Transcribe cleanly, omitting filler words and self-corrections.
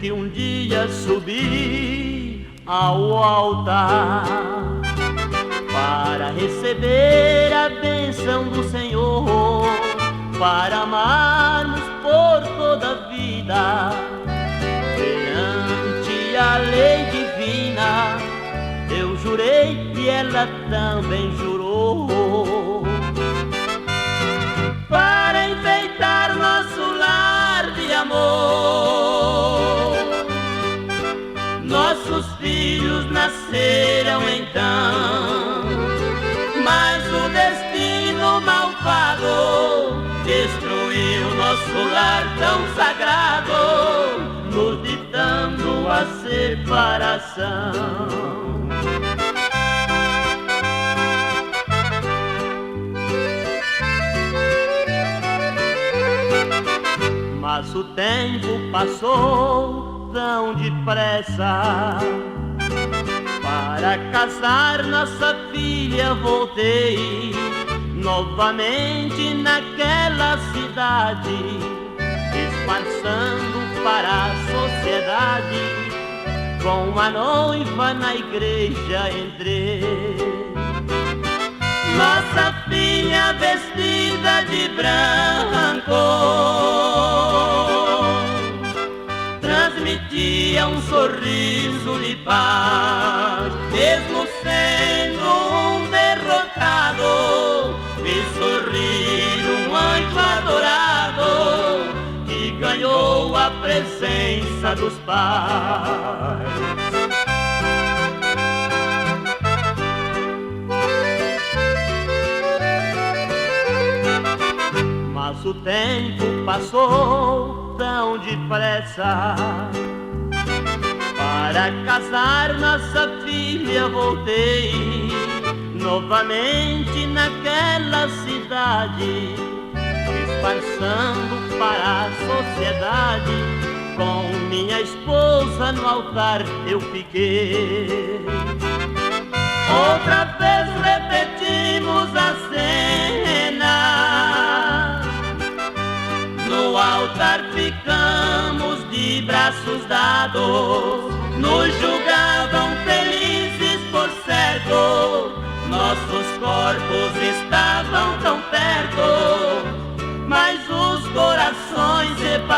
que um dia subi ao altar para receber a bênção do Senhor, para amarmos por toda a vida. Perante a lei divina eu jurei e ela também jurou, para enfeitar nosso lar de amor. Nossos filhos nasceram então, mas o destino malvado destruiu nosso lar tão sagrado, nos ditando a separação. Mas o tempo passou tão depressa, para casar nossa filha voltei novamente naquela cidade, esparçando para a sociedade, com a noiva na igreja entrei. Nossa filha vestida de branco transmitia um sorriso de paz, mesmo sendo um derrotado, fez sorrir um anjo adorado que ganhou a presença dos pais. Mas o tempo passou tão depressa, para casar nossa filha voltei novamente naquela cidade, esparçando para a sociedade, com minha esposa no altar eu fiquei. Outra vez repetimos a cena, no altar ficamos de braços dados, nos julgavam felizes por certo, nossos corpos estavam tão perto, mas os corações separados